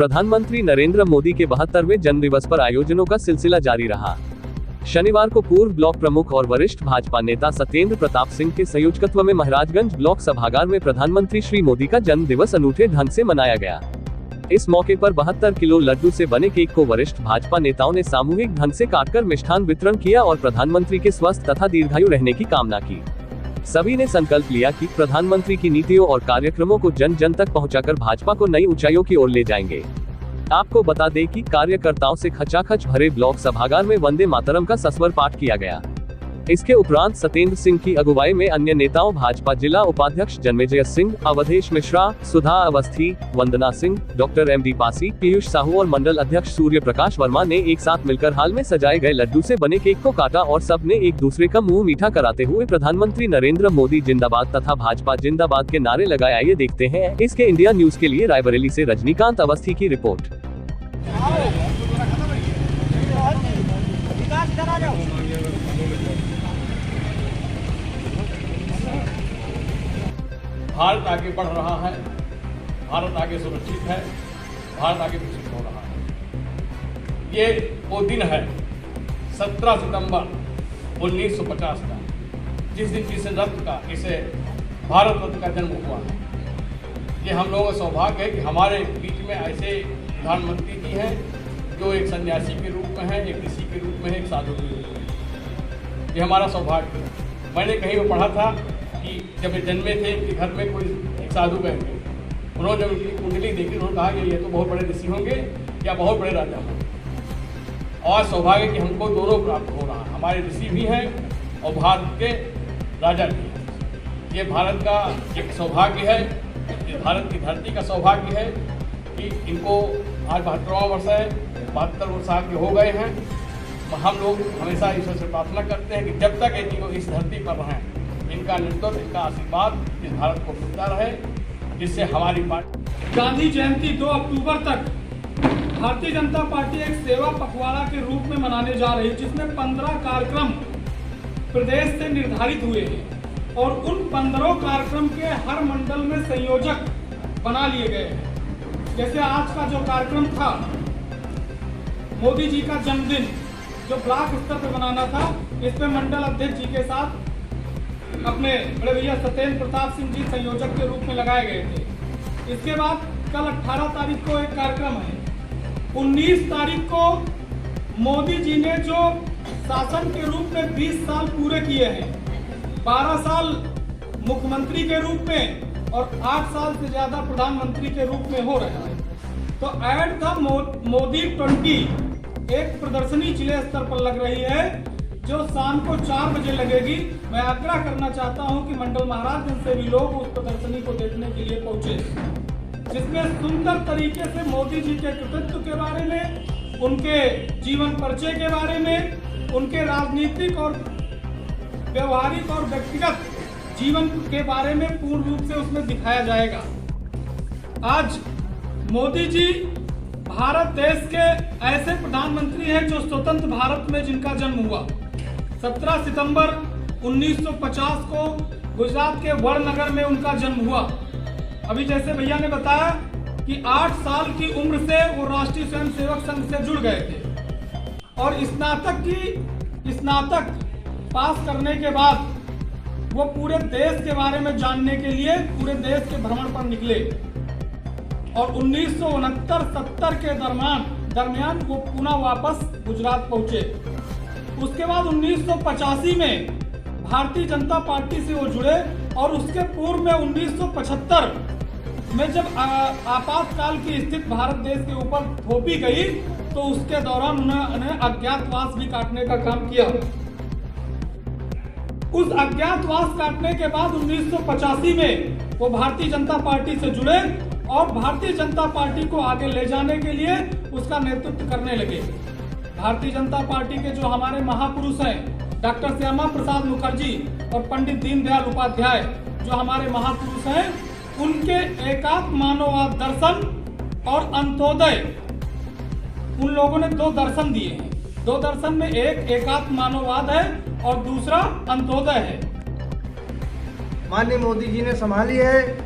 प्रधानमंत्री नरेंद्र मोदी के 72वें जन्मदिवस पर आयोजनों का सिलसिला जारी रहा। शनिवार को पूर्व ब्लॉक प्रमुख और वरिष्ठ भाजपा नेता सत्येंद्र प्रताप सिंह के संयोजकत्व में महाराजगंज ब्लॉक सभागार में प्रधानमंत्री श्री मोदी का जन्मदिवस अनूठे ढंग से मनाया गया। इस मौके पर 72 किलो लड्डू से बने केक को वरिष्ठ भाजपा नेताओं ने सामूहिक ढंग से काटकर मिष्ठान वितरण किया और प्रधानमंत्री के स्वस्थ तथा दीर्घायु रहने की कामना की। सभी ने संकल्प लिया कि प्रधानमंत्री की नीतियों और कार्यक्रमों को जन जन तक पहुंचाकर भाजपा को नई ऊंचाइयों की ओर ले जाएंगे। आपको बता दें कि कार्यकर्ताओं से खचाखच भरे ब्लॉक सभागार में वंदे मातरम का सस्वर पाठ किया गया। इसके उपरांत सत्येंद्र सिंह की अगुवाई में अन्य नेताओं भाजपा जिला उपाध्यक्ष जन्मेजय सिंह, अवधेश मिश्रा, सुधा अवस्थी, वंदना सिंह, डॉक्टर MD पासी, पीयूष साहू और मंडल अध्यक्ष सूर्य प्रकाश वर्मा ने एक साथ मिलकर हाल में सजाए गए लड्डू से बने केक को काटा और सबने एक दूसरे का मुंह मीठा कराते हुए प्रधानमंत्री नरेंद्र मोदी जिंदाबाद तथा भाजपा जिंदाबाद के नारे लगाए। आइए देखते हैं इसके इंडिया न्यूज के लिए रायबरेली से रजनीकांत अवस्थी की रिपोर्ट। भारत आगे बढ़ रहा है, भारत आगे सुरक्षित है, भारत आगे विकसित हो रहा है। ये वो दिन है 17 सितंबर 1950 का, जिस दिन इसे भारत रत्न का जन्म हुआ है। ये हम लोगों का सौभाग्य है कि हमारे बीच में ऐसे प्रधानमंत्री जी हैं जो एक सन्यासी के रूप में है, एक ऋषि के रूप में है, एक साधु के रूप में। ये हमारा सौभाग्य है। मैंने कहीं पर पढ़ा था कि जब वे जन्मे थे कि घर में कोई एक साधु गए थे, उन्होंने जब उनकी कुंडली देखी उन्होंने कहा कि ये तो बहुत बड़े ऋषि होंगे या बहुत बड़े राजा होंगे। और सौभाग्य कि हमको दोनों प्राप्त हो रहा है, हमारे ऋषि भी हैं और भारत के राजा भी हैं। ये भारत का एक सौभाग्य है, ये भारत की धरती का सौभाग्य है कि इनको आज 72वां वर्ष है, 72 साल के हो गए हैं। हम लोग हमेशा ईश्वर से प्रार्थना करते हैं कि जब तक ये इस धरती पर रहें, इनका नेतृत्व, इनका आशीर्वाद इस भारत को मिलता रहे, जिससे हमारी पार्टी। गांधी जयंती 2 अक्टूबर तक भारतीय जनता पार्टी एक सेवा पखवाड़ा के रूप में मनाने जा रही है, जिसमें 15 कार्यक्रम प्रदेश से निर्धारित हुए हैं और उन 15 कार्यक्रम के हर मंडल में संयोजक बना लिए गए हैं। जैसे आज का जो कार्यक्रम था मोदी जी का जन्मदिन, जो ब्लॉक स्तर पर बनाना था, इस पे मंडल अध्यक्ष जी के साथ अपने बड़े भैया सत्येंद्र प्रताप सिंह जी संयोजक के रूप में लगाए गए थे। इसके बाद कल 18 तारीख को एक कार्यक्रम है। 19 तारीख को मोदी जी ने जो शासन के रूप में 20 साल पूरे किए हैं, 12 साल मुख्यमंत्री के रूप में और 8 साल से ज्यादा प्रधानमंत्री के रूप में हो रहा है। तो एट द मोदी 20 एक प्रदर्शनी जिले स्तर पर लग रही है, जो शाम को 4 बजे लगेगी। मैं आग्रह करना चाहता हूं कि मंडल महाराजगंज से भी लोग उस प्रदर्शनी को देखने के लिए पहुंचे, जिसमें सुंदर तरीके से मोदी जी के कृतित्व के बारे में, उनके जीवन परिचय के बारे में, उनके राजनीतिक और व्यवहारिक और व्यक्तिगत जीवन के बारे में पूर्ण रूप से उसमें दिखाया जाएगा। आज मोदी जी भारत देश के ऐसे प्रधानमंत्री हैं जो स्वतंत्र भारत में जिनका जन्म हुआ। 17 सितंबर 1950 को गुजरात के वडनगर में उनका जन्म हुआ। अभी जैसे भैया ने बताया कि 8 साल की उम्र से वो राष्ट्रीय स्वयंसेवक संघ से जुड़ गए थे और स्नातक पास करने के बाद वो पूरे देश के बारे में जानने के लिए पूरे देश के भ्रमण पर निकले और 1969-70 के दरमियान वो पुनः वापस गुजरात पहुंचे। उसके बाद 1985 में भारतीय जनता पार्टी से वो जुड़े और उसके पूर्व में 1975 में जब आपातकाल की स्थिति भारत देश के ऊपर थोपी गई तो उसके दौरान उन्होंने अज्ञातवास भी काटने का काम किया। उस अज्ञातवास काटने के बाद 1985 में वो भारतीय जनता पार्टी से जुड़े और भारतीय जनता पार्टी को आगे ले जाने के लिए उसका नेतृत्व करने लगे। भारतीय जनता पार्टी के जो हमारे महापुरुष हैं डॉक्टर श्यामा प्रसाद मुखर्जी और पंडित दीनदयाल उपाध्याय जो हमारे महापुरुष हैं, उनके एकात्म मानववाद दर्शन और अंत्योदय, उन लोगों ने 2 दर्शन दिए हैं। 2 दर्शन में एक एकात्म मानववाद है और दूसरा अंत्योदय है। माननीय मोदी जी ने संभाली है,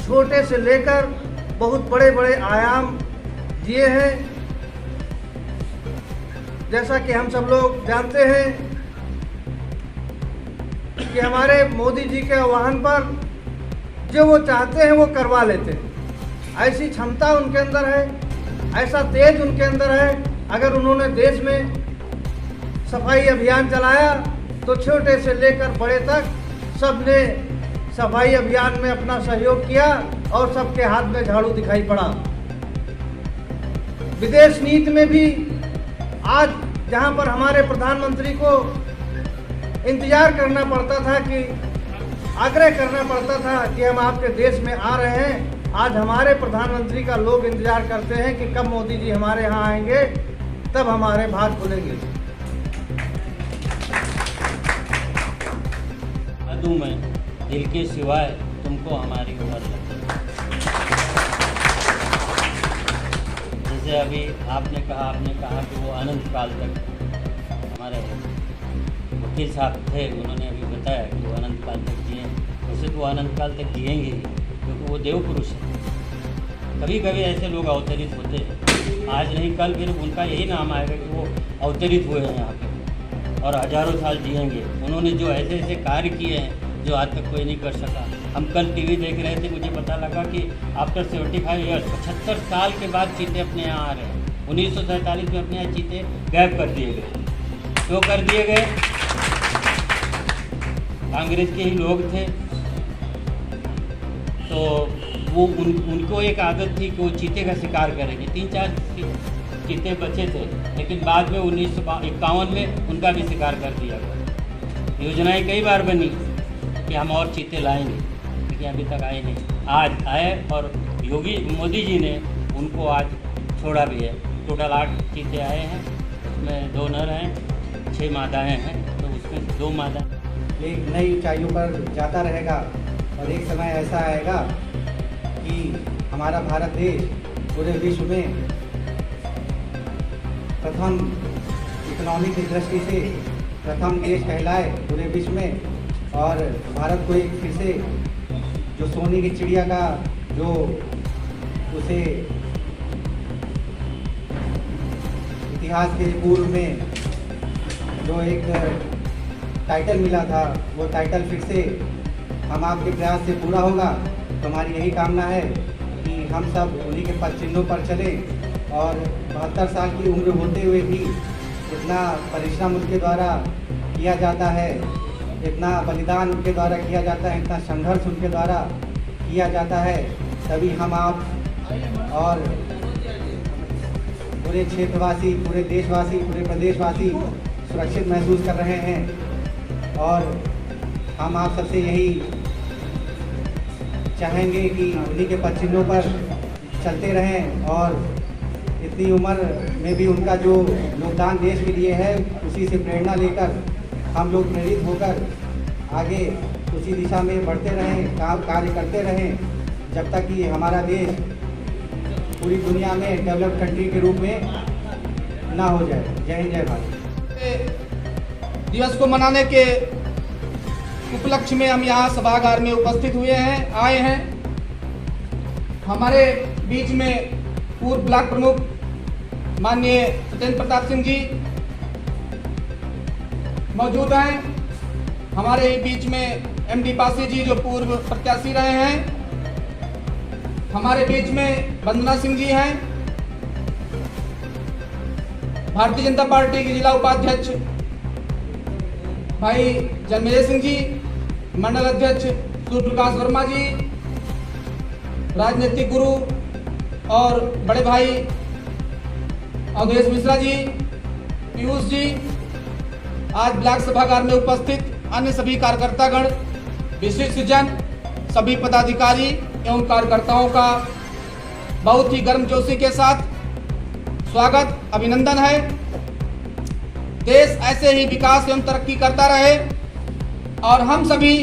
छोटे से लेकर बहुत बड़े बड़े आयाम दिए हैं। जैसा कि हम सब लोग जानते हैं कि हमारे मोदी जी के आह्वान पर जो वो चाहते हैं वो करवा लेते हैं। ऐसी क्षमता उनके अंदर है, ऐसा तेज उनके अंदर है। अगर उन्होंने देश में सफाई अभियान चलाया तो छोटे से लेकर बड़े तक सबने सफाई अभियान में अपना सहयोग किया और सबके हाथ में झाड़ू दिखाई पड़ा। विदेश नीति में भी आज जहां पर हमारे प्रधानमंत्री को इंतजार करना पड़ता था, कि आग्रह करना पड़ता था कि हम आपके देश में आ रहे हैं, आज हमारे प्रधानमंत्री का लोग इंतजार करते हैं कि कब मोदी जी हमारे यहाँ आएंगे, तब हमारे भाग खुलेंगे। मधु में दिल के सिवाय तुमको हमारी उम्र लगी। जैसे अभी आपने कहा कि वो अनंत काल तक हमारे वकील साहब थे, उन्होंने अभी बताया कि वो अनंत काल तक जिए। वैसे तो वो अनंत काल तक जिएंगे ही, क्योंकि वो देव पुरुष है। कभी कभी ऐसे लोग अवतरित होते हैं, आज नहीं कल फिर उनका यही नाम आएगा कि वो अवतरित हुए हैं यहाँ पे और हजारों साल जिएंगे। उन्होंने जो ऐसे ऐसे कार्य किए हैं जो आज तक कोई नहीं कर सका। हम कल टीवी देख रहे थे, मुझे पता लगा कि आफ्टर 75 ईयर्स 75 साल के बाद चीते अपने यहाँ आ रहे हैं। 1947 में अपने यहाँ चीते गायब कर दिए गए। क्यों कर दिए गए? कांग्रेस के ही लोग थे, तो वो उनको एक आदत थी कि वो चीते का शिकार करेंगे। 3-4 चीते बचे थे, लेकिन बाद में 1951 में उनका भी शिकार कर दिया गया। योजनाएं कई बार बनी कि हम और चीते लाएंगे, लेकिन अभी तक आए नहीं। आज आए और मोदी जी ने उनको आज छोड़ा भी है। टोटल 8 चीते आए हैं, उसमें 2 नर हैं, 6 मादाएँ हैं, तो उसमें 2 मादा एक नई ऊंचाइयों पर जाता रहेगा और एक समय ऐसा आएगा कि हमारा भारत देश पूरे विश्व में प्रथम इकोनॉमिक की दृष्टि से प्रथम देश कहलाए पूरे विश्व में, और भारत को एक फिर से जो सोने की चिड़िया का जो उसे इतिहास के पूर्व में जो एक टाइटल मिला था, वो टाइटल फिर से हम आपके प्रयास से पूरा होगा। तो हमारी यही कामना है कि हम सब उन्हीं के पद चिन्हों पर चलें और 72 साल की उम्र होते हुए भी इतना परिश्रम उनके द्वारा किया जाता है, इतना बलिदान उनके द्वारा किया जाता है, इतना संघर्ष उनके द्वारा किया जाता है, तभी हम आप और पूरे क्षेत्रवासी, पूरे देशवासी, पूरे प्रदेशवासी सुरक्षित महसूस कर रहे हैं। और हम आप सबसे यही चाहेंगे कि उन्हीं के पद चिन्हों पर चलते रहें और इतनी उम्र में भी उनका जो योगदान देश के लिए है, उसी से प्रेरणा लेकर हम लोग प्रेरित होकर आगे उसी दिशा में बढ़ते रहें, कार्य करते रहें, जब तक कि हमारा देश पूरी दुनिया में डेवलप्ड कंट्री के रूप में ना हो जाए। जय हिंद, जय भारत। दिवस को मनाने के उपलक्ष्य में हम यहाँ सभागार में उपस्थित आए हैं। हमारे बीच में पूर्व ब्लॉक प्रमुख माननीय सत्येंद्र प्रताप सिंह जी मौजूद हैं। हमारे बीच में MD पासी जी जो पूर्व प्रत्याशी रहे हैं। हमारे बीच में वंदना सिंह जी हैं, भारतीय जनता पार्टी के जिला उपाध्यक्ष भाई जन्मेजय सिंह जी, मंडल अध्यक्ष सूर्य प्रकाश वर्मा जी, राजनीतिक गुरु और बड़े भाई अवधेश मिश्रा जी, पीयूष जी, आज ब्लॉक सभागार में उपस्थित अन्य सभी कार्यकर्तागण, विशिष्ट जन, सभी पदाधिकारी एवं कार्यकर्ताओं का बहुत ही गर्मजोशी के साथ स्वागत, अभिनंदन है। देश ऐसे ही विकास एवं तरक्की करता रहे और हम सभी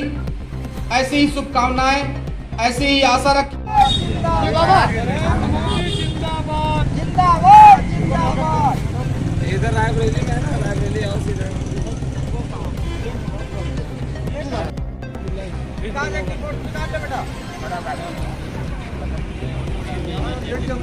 ऐसी ही शुभकामनाएं, ऐसी ही आशा रखें। इधर रायबरेली में है ना, रायबरेली आओ सीधे। बेटा बैठ के